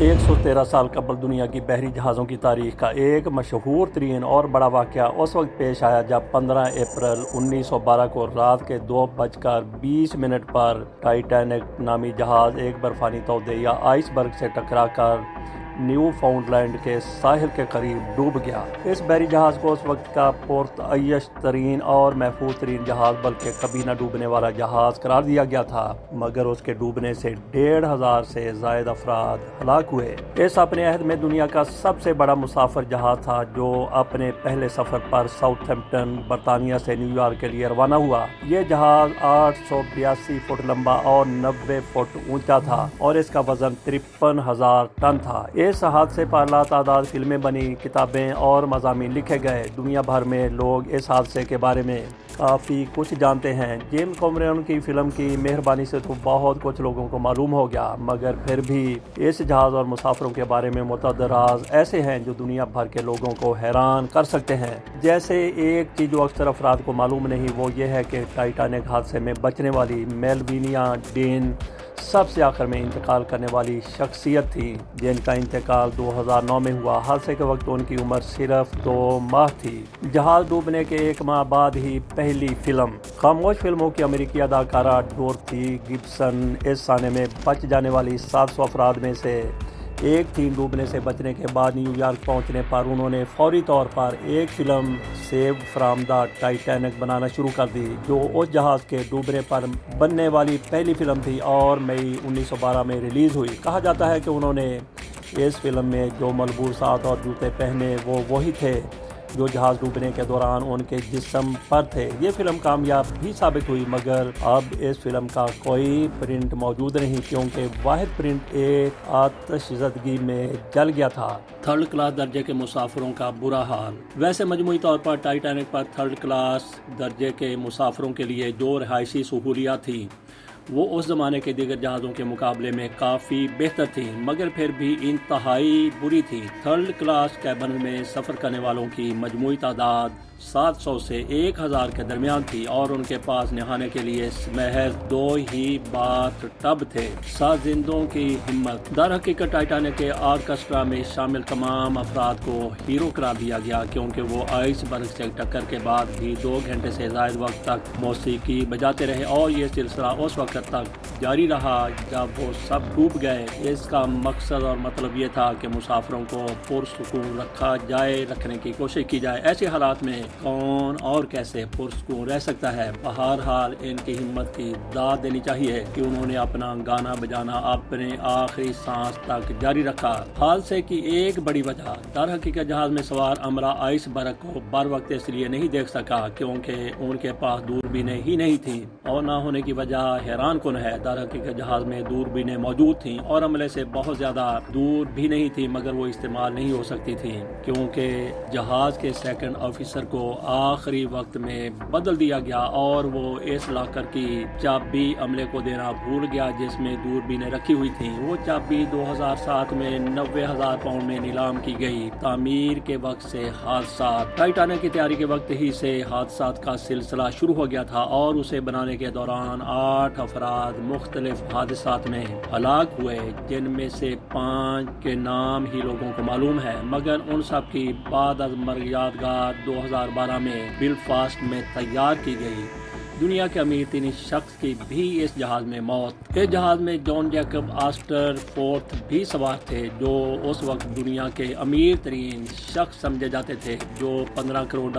113 سال قبل دنیا کی بحری جہازوں کی تاریخ کا ایک مشہور ترین اور بڑا واقعہ اس وقت پیش آیا جب 15 اپریل 1912 کو رات کے 2:20 پر ٹائٹینک نامی جہاز ایک برفانی تودے یا آئس برگ سے ٹکرا کر نیو فاؤنڈ لینڈ کے ساحل کے قریب ڈوب گیا۔ اس بحری جہاز کو اس وقت کا پرتعیش ترین اور محفوظ ترین جہاز بلکہ کبھی نہ ڈوبنے والا جہاز قرار دیا گیا تھا، مگر اس کے ڈوبنے سے 1,500 سے زائد افراد ہلاک ہوئے۔ اس اپنے عہد میں دنیا کا سب سے بڑا مسافر جہاز تھا جو اپنے پہلے سفر پر ساؤتھ ہیمپٹن برطانیہ سے نیو یارک کے لیے روانہ ہوا۔ یہ جہاز 882 فٹ لمبا اور 90 فٹ اونچا تھا اور اس کا وزن 53,000 ٹن تھا۔ اس حادثے پر لاتعداد فلمیں بنی، کتابیں اور مضامین لکھے گئے۔ دنیا بھر میں لوگ اس حادثے کے بارے میں کافی کچھ جانتے ہیں۔ جیمز کیمرون کی فلم کی مہربانی سے تو بہت کچھ لوگوں کو معلوم ہو گیا، مگر پھر بھی اس جہاز اور مسافروں کے بارے میں متعدد راز ایسے ہیں جو دنیا بھر کے لوگوں کو حیران کر سکتے ہیں۔ جیسے ایک چیز جو اکثر افراد کو معلوم نہیں، وہ یہ ہے کہ ٹائٹینک حادثے میں بچنے والی میلوینا ڈین سب سے آخر میں انتقال کرنے والی شخصیت تھی، جن کا انتقال 2009 میں ہوا۔ حادثے کے وقت ان کی عمر صرف 2 ماہ تھی۔ جہاز ڈوبنے کے 1 ماہ بعد ہی پہلی فلم خاموش فلموں کی امریکی اداکارہ ڈورتھی گبسن اس سانے میں بچ جانے والی 700 افراد میں سے ایک تھی۔ ڈوبنے سے بچنے کے بعد نیو یارک پہنچنے پر انہوں نے فوری طور پر ایک film save from the Titanic بنانا شروع کر دی، جو اس جہاز کے ڈوبنے پر بننے والی پہلی فلم تھی اور مئی 1912 میں ریلیز ہوئی۔ کہا جاتا ہے کہ انہوں نے اس فلم میں جو ملبوسات اور جوتے پہنے وہ وہی تھے جو جہاز ڈوبنے کے دوران ان کے جسم پر تھے۔ یہ فلم کامیاب بھی ثابت ہوئی، مگر اب اس فلم کا کوئی پرنٹ موجود نہیں کیونکہ واحد پرنٹ ایک آتش زدگی میں جل گیا تھا۔ تھرڈ کلاس درجے کے مسافروں کا برا حال۔ ویسے مجموعی طور پر ٹائٹینک پر تھرڈ کلاس درجے کے مسافروں کے لیے جو رہائشی سہولیات تھیں وہ اس زمانے کے دیگر جہازوں کے مقابلے میں کافی بہتر تھیں، مگر پھر بھی انتہائی بری تھی۔ تھرڈ کلاس کیبن میں سفر کرنے والوں کی مجموعی تعداد 700 سے 1,000 کے درمیان تھی اور ان کے پاس نہانے کے لیے محض 2 ہی باتھ ٹب تھے۔ سازندوں کی ہمت۔ در حقیقت ٹائٹینک کے آرکسٹرا میں شامل تمام افراد کو ہیرو قرار دیا گیا کیونکہ وہ آئس برگ سے ٹکر کے بعد بھی 2 گھنٹے سے زائد وقت تک موسیقی بجاتے رہے اور یہ سلسلہ اس وقت تک جاری رہا جب وہ سب ڈوب گئے۔ اس کا مقصد اور مطلب یہ تھا کہ مسافروں کو پرسکون رکھنے کی کوشش کی جائے۔ ایسے حالات میں کون اور کیسے پرسکون رہ سکتا ہے؟ بہرحال ان کی ہمت کی داد دینی چاہیے کہ انہوں نے اپنا گانا بجانا اپنے آخری سانس تک جاری رکھا۔ حادثے کی ایک بڑی وجہ در حقیقت جہاز میں سوار امرا آئس برگ کو بر وقت اس لیے نہیں دیکھ سکا کیونکہ ان کے پاس دوربینیں ہی نہیں تھیں، اور نہ ہونے کی وجہ حیران کن ہے۔ در حقیقت جہاز میں دوربینیں موجود تھیں اور عملے سے بہت زیادہ دور بھی نہیں تھی، مگر وہ استعمال نہیں ہو سکتی تھیں کیونکہ جہاز کے سیکنڈ آفیسر کو آخری وقت میں بدل دیا گیا اور وہ اس لاکر کی چابی عملے کو دینا بھول گیا جس میں دوربینیں رکھی ہوئی تھیں۔ وہ چابی 2007 میں 90,000 پاؤنڈ میں نیلام کی گئی۔ تعمیر کے وقت سے حادثات۔ ٹائٹینک کی تیاری کے وقت ہی سے حادثات کا سلسلہ شروع ہو گیا تھا اور اسے بنانے کے دوران 8 افراد مختلف حادثات میں ہلاک ہوئے، جن میں سے 5 کے نام ہی لوگوں کو معلوم ہے، مگر ان سب کی بعد از مرگ یادگار 2012 میں بلفاسٹ میں تیار کی گئی۔ دنیا کے امیر ترین شخص کی بھی اس جہاز میں موت۔ اس جہاز میں جان جیکب آسٹر فورتھ بھی سوار تھے، جو اس وقت دنیا کے امیر ترین شخص سمجھے جاتے تھے، جو $15 کروڑ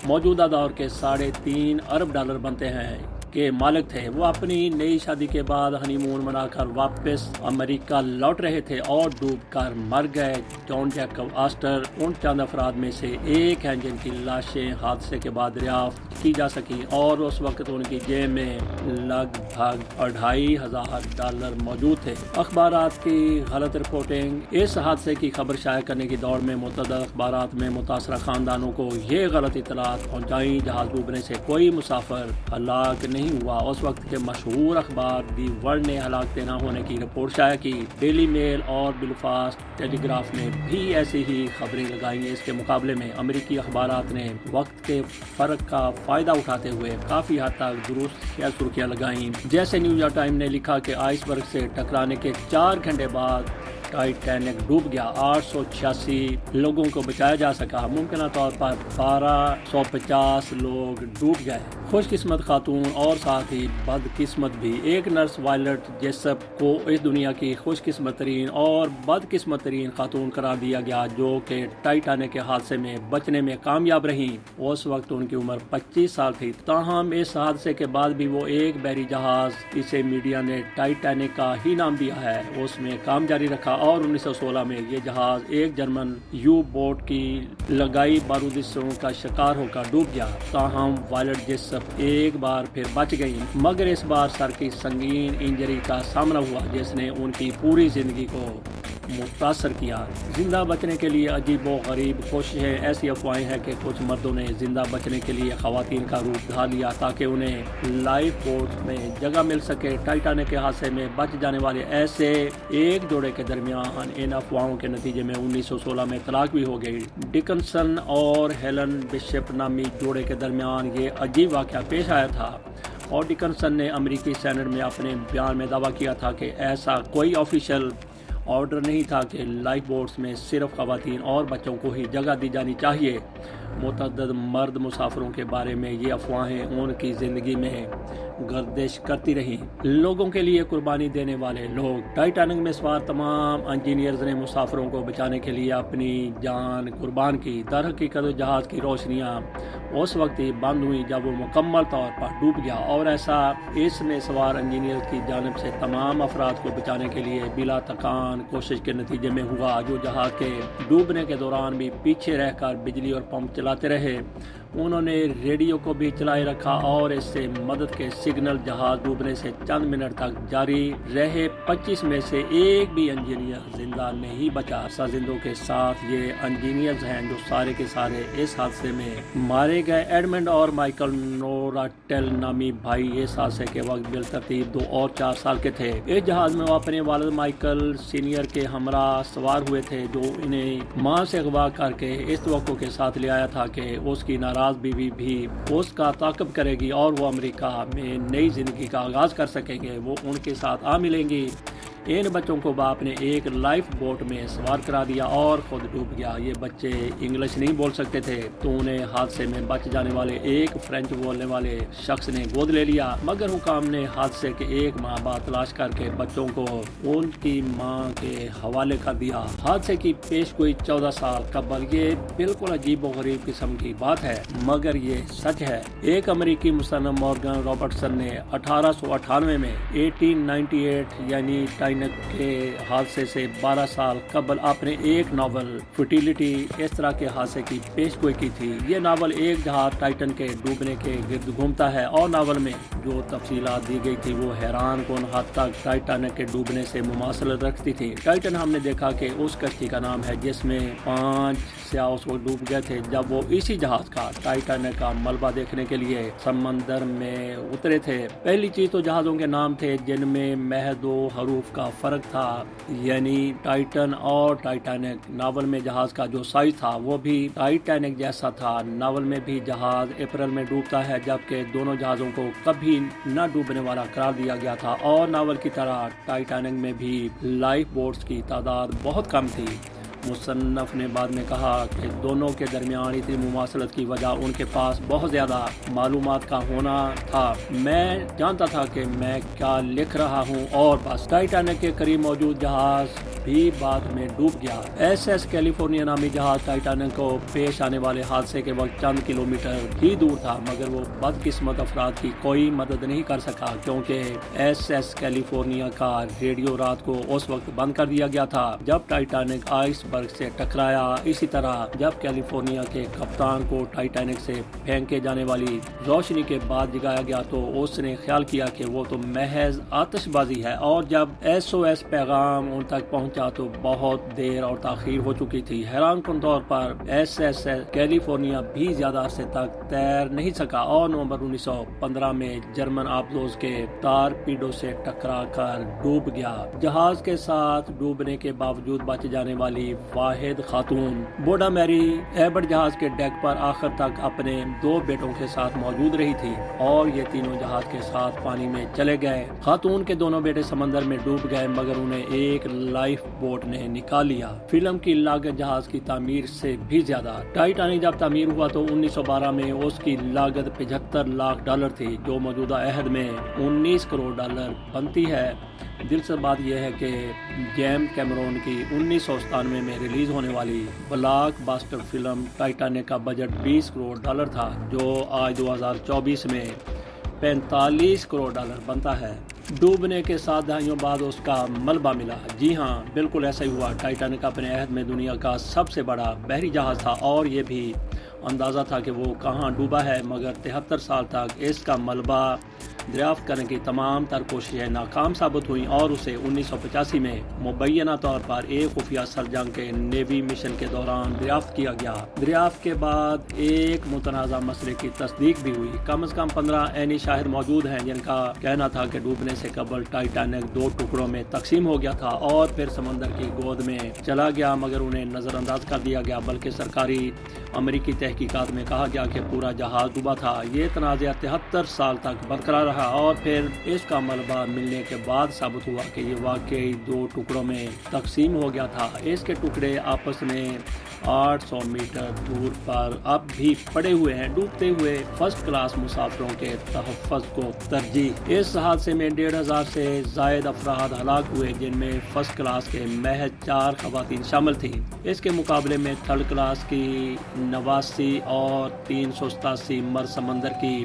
موجودہ دور کے $3.5 ارب بنتے ہیں کے مالک تھے۔ وہ اپنی نئی شادی کے بعد ہنی مون منا کر واپس امریکہ لوٹ رہے تھے اور ڈوب کر مر گئے۔ جان جیکب آسٹر ان چند افراد میں سے ایک ہیں جن کی لاشیں حادثے کے بعد دریافت کی جا سکی اور اس وقت ان کی جیب میں لگ بھگ $2,500 موجود تھے۔ اخبارات کی غلط رپورٹنگ۔ اس حادثے کی خبر شائع کرنے کی دوڑ میں متعدد اخبارات میں متاثرہ خاندانوں کو یہ غلط اطلاعات پہنچائیں۔ جہاز ڈوبنے سے کوئی مسافر ہلاک نہیں ہوا۔ اس وقت کے مشہور اخبار دی ورلڈ نے ہلاکتیں نہ ہونے کی رپورٹ شائع کی۔ ڈیلی میل اور بلفاسٹ ٹیلی گراف نے بھی ایسی ہی خبریں لگائیں۔ اس کے مقابلے میں امریکی اخبارات نے وقت کے فرق کا فائدہ اٹھاتے ہوئے کافی حد تک درست سرخیاں لگائیں۔ جیسے نیو یارک ٹائم نے لکھا کہ آئس برگ سے ٹکرانے کے 4 گھنٹے بعد ٹائٹینک ڈوب گیا۔ 886 لوگوں کو بچایا جا سکا، ممکنہ طور پر 1250 لوگ ڈوب گئے۔ خوش قسمت خاتون اور ساتھ ہی بدقسمت بھی۔ ایک نرس وائلٹ جیسپ کو اس دنیا کی خوش قسمت ترین اور بدقسمت ترین خاتون قرار دیا گیا، جو کہ ٹائٹینک کے حادثے میں بچنے میں کامیاب رہیں۔ اس وقت ان کی عمر 25 سال تھی، تاہم اس حادثے کے بعد بھی وہ ایک بحری جہاز، اسے میڈیا نے ٹائٹینک کا ہی نام دیا ہے، اس میں کام جاری رکھا اور 1916 میں یہ جہاز ایک جرمن یو بوٹ کی لگائی بارودوں کا شکار ہو کر ڈوب گیا۔ تاہم وائلٹ جیسپ ایک بار پھر بچ گئی، مگر اس بار سر کی سنگین انجری کا سامنا ہوا جس نے ان کی پوری زندگی کو متاثر کیا۔ زندہ بچنے کے لیے عجیب و غریب کوششیں۔ ایسی افواہیں ہیں کہ کچھ مردوں نے زندہ بچنے کے لیے خواتین کا روپ دھار لیا تاکہ انہیں لائف بوٹ میں جگہ مل سکے۔ ٹائٹینک کے حادثے میں بچ جانے والے ایسے ایک جوڑے کے درمیان ان افواہوں کے نتیجے میں 1916 میں طلاق بھی ہو گئی۔ ڈکنسن اور ہیلن بشپ نامی جوڑے کے درمیان یہ عجیب واقعہ پیش آیا تھا، اور ڈکنسن نے امریکی سینٹ میں اپنے بیان میں دعویٰ کیا تھا کہ ایسا کوئی آفیشیل آرڈر نہیں تھا کہ لائف بوٹس میں صرف خواتین اور بچوں کو ہی جگہ دی جانی چاہیے۔ متعدد مرد مسافروں کے بارے میں یہ افواہیں ان کی زندگی میں گردش کرتی رہیں۔ لوگوں کے لیے قربانی دینے والے لوگ۔ ٹائٹینک میں سوار تمام انجینئرز نے مسافروں کو بچانے کے لیے اپنی جان قربان کی۔ در حقیقت جہاز کی روشنیاں اس وقت ہی بند ہوئی جب وہ مکمل طور پر ڈوب گیا، اور ایسا اس میں سوار انجینئرز کی جانب سے تمام افراد کو بچانے کے لیے بلا تکان کوشش کے نتیجے میں ہوا، جو جہاز کے ڈوبنے کے دوران بھی پیچھے رہ کر بجلی اور پمپ چلاتے رہے۔ انہوں نے ریڈیو کو بھی چلائے رکھا اور اس سے مدد کے سگنل جہاز ڈوبنے سے چند منٹ تک جاری رہے۔ 25 میں سے ایک بھی انجینئر زندہ نہیں بچا۔ سازندوں کے ساتھ یہ انجینئرز ہیں جو سارے کے سارے اس حادثے میں مارے گئے۔ ایڈمنڈ اور مائیکل نوراٹل نامی بھائی اس حادثے کے وقت بالترتیب 2 اور 4 سال کے تھے۔ اس جہاز میں وہ اپنے والد مائیکل سینئر کے ہمراہ سوار ہوئے تھے، جو انہیں ماں سے اغوا کر کے اس توقع کے ساتھ لے آیا تھا کہ اس کی ناراض بیوی بھی اس کا تعاقب کرے گی اور وہ امریکہ میں نئی زندگی کا آغاز کر سکیں گے۔ وہ ان کے ساتھ آ ملیں گی۔ ان بچوں کو باپ نے ایک لائف بوٹ میں سوار کرا دیا اور خود ڈوب گیا۔ یہ بچے انگلش نہیں بول سکتے تھے، تو انہیں حادثے میں بچ جانے والے ایک فرینچ بولنے والے شخص نے گود لے لیا، مگر حکام نے حادثے کے 1 ماہ بعد تلاش کر کے بچوں کو ان کی ماں کے حوالے کر دیا۔ حادثے کی پیش گوئی 14 سال قبل۔ یہ بالکل عجیب و غریب قسم کی بات ہے، مگر یہ سچ ہے۔ ایک امریکی مصنف مورگن رابرٹسن نے 1898 میں 1898 یعنی ٹائٹینک کے حادثے سے 12 سال قبل اپنے ایک ناول فرٹیلیٹی اس طرح کے حادثے کی پیش گوئی کی تھی۔ یہ ناول ایک جہاز ٹائٹن کے ڈوبنے کے گرد گھومتا ہے، اور ناول میں جو تفصیلات دی گئی تھی وہ حیران کن حد تک ٹائٹینک کے ڈوبنے سے مماثلت رکھتی تھی۔ ٹائٹن ہم نے دیکھا کہ اس کشتی کا نام ہے جس میں 5 سیاح اس وقت ڈوب گئے تھے جب وہ اسی جہاز کا ٹائٹینک کا ملبہ دیکھنے کے لیے سمندر میں اترے تھے۔ پہلی چیز تو جہازوں کے نام تھے جن میں محض 2 حروف کا فرق تھا، یعنی ٹائٹن اور ٹائٹینک۔ ناول میں جہاز کا جو سائز تھا وہ بھی ٹائٹینک جیسا تھا۔ ناول میں بھی جہاز اپریل میں ڈوبتا ہے، جبکہ دونوں جہازوں کو کبھی نہ ڈوبنے والا قرار دیا گیا تھا، اور ناول کی طرح ٹائٹینک میں بھی لائف بوٹس کی تعداد بہت کم تھی۔ مصنف نے بعد میں کہا کہ دونوں کے درمیان اتنی مماثلت کی وجہ ان کے پاس بہت زیادہ معلومات کا ہونا تھا۔ میں جانتا تھا کہ میں کیا لکھ رہا ہوں، اور بس۔ ٹائٹینک کے قریب موجود جہاز بھی بعد میں ڈوب گیا۔ ایس ایس کیلیفورنیا نامی جہاز ٹائٹینک کو پیش آنے والے حادثے کے وقت چند کلومیٹر ہی دور تھا، مگر وہ بدقسمت افراد کی کوئی مدد نہیں کر سکا، کیونکہ ایس ایس کیلیفورنیا کا ریڈیو رات کو اس وقت بند کر دیا گیا تھا جب ٹائٹینک آئس برگ سے ٹکرایا۔ اسی طرح جب کیلیفورنیا کے کپتان کو ٹائٹینک سے پھینکے جانے والی روشنی کے بعد جگایا گیا تو اس نے خیال کیا کہ وہ تو محض آتش بازی ہے، اور جب ایس او ایس پیغام ان تک پہنچا تو بہت دیر اور تاخیر ہو چکی تھی۔ حیران کن طور پر ایس ایس کیلیفورنیا بھی زیادہ عرصے تک تیر نہیں سکا، اور نومبر 1915 میں جرمن آبدوز کے تارپیڈو سے ٹکرا کر ڈوب گیا۔ جہاز کے ساتھ ڈوبنے کے باوجود بچ جانے والی واحد خاتون بوڈا میری ایبٹ جہاز کے ڈیک پر آخر تک اپنے 2 بیٹوں کے ساتھ موجود رہی تھی، اور یہ تینوں جہاز کے ساتھ پانی میں چلے گئے۔ خاتون کے دونوں بیٹے سمندر میں ڈوب گئے، مگر انہیں ایک لائف لائف بوٹ نے نکال لیا۔ فلم کی لاگت جہاز کی تعمیر سے بھی زیادہ۔ ٹائٹینک جب تعمیر ہوا تو 1912 میں اس کی لاگت $75 لاکھ تھی، جو موجودہ عہد میں $19 کروڑ بنتی ہے۔ دلچسپ بات یہ ہے کہ جیمز کیمرون کی 1997 میں ریلیز ہونے والی بلاک باسٹر فلم ٹائٹینک کا بجٹ $20 کروڑ تھا، جو آج 2024 میں $45 کروڑ بنتا ہے۔ ڈوبنے کے 7 دہائیوں بعد اس کا ملبہ ملا۔ جی ہاں، بالکل ایسا ہی ہوا۔ ٹائٹینک اپنے عہد میں دنیا کا سب سے بڑا بحری جہاز تھا اور یہ بھی اندازہ تھا کہ وہ کہاں ڈوبا ہے، مگر 73 سال تک اس کا ملبہ دریافت کرنے کی تمام تر کوششیں ناکام ثابت ہوئیں اور اسے 1985 میں مبینہ طور پر ایک خفیہ سرجنگ کے نیوی مشن کے دوران دریافت کیا گیا۔ دریافت کے بعد ایک متنازع مسئلے کی تصدیق بھی ہوئی۔ کم از کم 15 عینی شاہد موجود ہیں جن کا کہنا تھا کہ ڈوبنے سے قبل ٹائٹینک 2 ٹکڑوں میں تقسیم ہو گیا تھا اور پھر سمندر کی گود میں چلا گیا، مگر انہیں نظر انداز کر دیا گیا، بلکہ سرکاری امریکی تحقیقات میں کہا گیا کہ پورا جہاز ڈوبا تھا۔ یہ تنازع 73 سال تک برقرار رہا اور پھر اس کا ملبہ ملنے کے بعد ثابت ہوا کہ یہ واقعی 2 ٹکڑوں میں تقسیم ہو گیا تھا۔ اس کے ٹکڑے آپس میں 800 میٹر دور پر اب بھی پڑے ہوئے ہیں۔ ڈوبتے ہوئے فرسٹ کلاس مسافروں کے تحفظ کو ترجیح۔ اس حادثے میں 1500 سے زائد افراد ہلاک ہوئے، جن میں فرسٹ کلاس کے محض 4 خواتین شامل تھیں۔ اس کے مقابلے میں تھرڈ کلاس کی 89 اور 387 مرد سمندر کی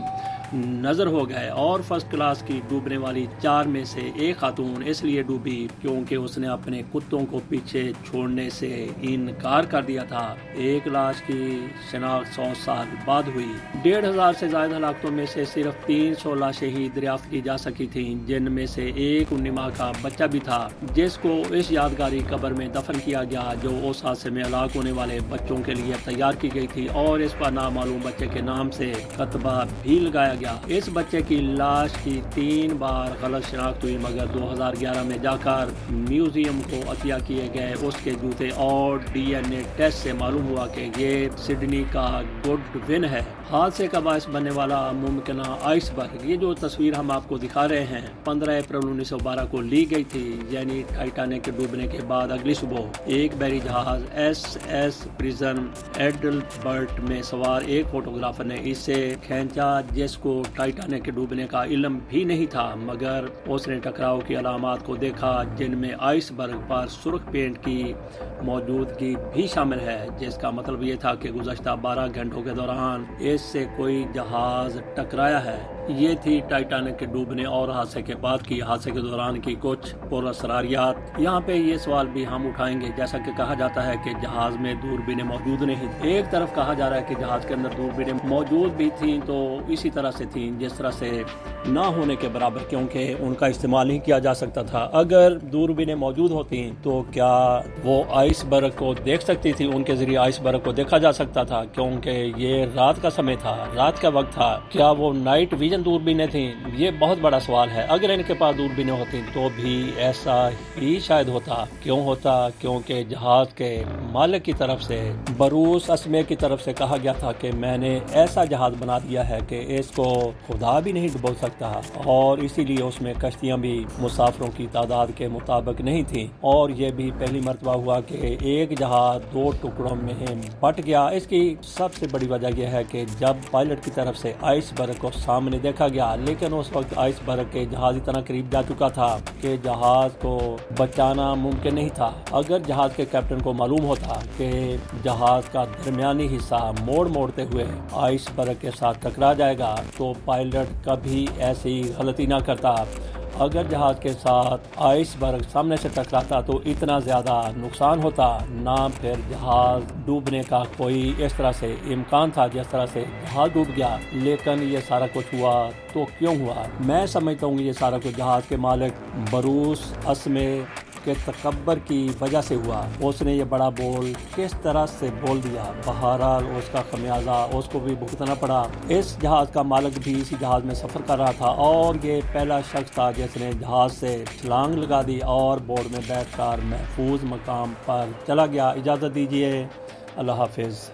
نظر ہو گئے اور فرسٹ کلاس کی ڈوبنے والی 4 میں سے ایک خاتون اس لیے ڈوبی کیونکہ اس نے اپنے کتوں کو پیچھے چھوڑنے سے انکار کر دیا تھا۔ ایک لاش کی شناخت 100 سال بعد ہوئی۔ 1500 سے زائد ہلاکتوں میں سے صرف 300 لاشیں ہی دریافت کی جا سکی تھیں، جن میں سے ایک 19 ماہ کا بچہ بھی تھا، جس کو اس یادگاری قبر میں دفن کیا گیا جو اس حادثے میں ہلاک ہونے والے بچوں کے لیے تیار کی گئی تھی، اور اس پر نامعلوم بچے کے نام سے کتبہ بھی لگایا گیا۔ اس بچے کی لاش کی 3 بار غلط شناخت ہوئی، مگر 2011 میں جا کر میوزیم کو عطیہ کیے گئے اس کے جوتے اور DNA ٹیسٹ سے معلوم ہوا کہ یہ سڈنی کا گڈ ون ہے۔ حادثے کا باعث بننے والا ممکنہ آئس برگ، یہ جو تصویر ہم آپ کو دکھا رہے ہیں، 15 اپریل 1912 کو لی گئی تھی، یعنی ٹائٹینک کے ڈوبنے کے بعد اگلی صبح ایک بحری جہاز SS پریزن ایڈلبرٹ میں سوار ایک فوٹوگرافر نے اسے کھینچا، جس کو ٹائٹینک کے ڈوبنے کا علم بھی نہیں تھا، مگر اس نے ٹکراؤ کی علامات کو دیکھا، جن میں آئس برگ پر سرخ پینٹ کی موجودگی بھی شامل ہے، جس کا مطلب یہ تھا کہ گزشتہ 12 گھنٹوں کے دوران اس سے کوئی جہاز ٹکرایا ہے۔ یہ تھی ٹائٹینک کے ڈوبنے اور حادثے کے بعد کی حادثے کے دوران کی کچھ پراسراریات۔ یہاں پہ یہ سوال بھی ہم اٹھائیں گے، جیسا کہ کہا جاتا ہے کہ جہاز میں دوربینیں موجود نہیں تھیں۔ ایک طرف کہا جا رہا ہے کہ جہاز کے اندر دوربینیں موجود بھی تھیں تو اسی طرح سے تھیں جس طرح سے نہ ہونے کے برابر، کیونکہ ان کا استعمال نہیں کیا جا سکتا تھا۔ اگر دوربینیں موجود ہوتی تو کیا وہ آئس برگ کو دیکھ سکتی تھی؟ ان کے ذریعے آئس برگ کو دیکھا جا سکتا تھا، کیونکہ یہ رات کا سمے تھا، رات کا وقت تھا۔ کیا وہ نائٹ ویژن دوربینیں تھیں؟ یہ بہت بڑا سوال ہے۔ اگر ان کے پاس دوربینیں ہوتی تو بھی ایسا ہی شاید ہوتا۔ کیوں ہوتا؟ کیونکہ جہاز کے مالک کی طرف سے، بروس اسمے کی طرف سے کہا گیا تھا کہ میں نے ایسا جہاز بنا دیا ہے کہ اس کو خدا بھی نہیں ڈبو سکتا، اور اسی لیے اس میں کشتیاں بھی مسافروں کی تعداد کے مطابق نہیں تھیں، اور یہ بھی پہلی مرتبہ ہوا کہ ایک جہاز 2 ٹکڑوں میں بٹ گیا۔ اس کی سب سے بڑی وجہ یہ ہے کہ جب پائلٹ کی طرف سے آئس برگ کو سامنے دیکھا گیا، لیکن اس وقت آئس برگ کے جہاز اتنا قریب جا چکا تھا کہ جہاز کو بچانا ممکن نہیں تھا۔ اگر جہاز کے کیپٹن کو معلوم ہوتا کہ جہاز کا درمیانی حصہ موڑتے ہوئے آئس برگ کے ساتھ ٹکرا جائے گا تو پائلٹ کبھی ایسی غلطی نہ کرتا۔ اگر جہاز کے ساتھ آئس برگ سامنے سے ٹکراتا تو اتنا زیادہ نقصان ہوتا، نہ پھر جہاز ڈوبنے کا کوئی اس طرح سے امکان تھا جس طرح سے جہاز ڈوب گیا۔ لیکن یہ سارا کچھ ہوا تو کیوں ہوا؟ میں سمجھتا ہوں یہ سارا کچھ جہاز کے مالک بروس اسمے کے تکبر کی وجہ سے ہوا۔ اس نے یہ بڑا بول کس طرح سے بول دیا، بہرحال اس کا خمیازہ اس کو بھی بھگتنا پڑا۔ اس جہاز کا مالک بھی اسی جہاز میں سفر کر رہا تھا اور یہ پہلا شخص تھا جس نے جہاز سے چھلانگ لگا دی اور بورڈ میں بیٹھ کر محفوظ مقام پر چلا گیا۔ اجازت دیجیے، اللہ حافظ۔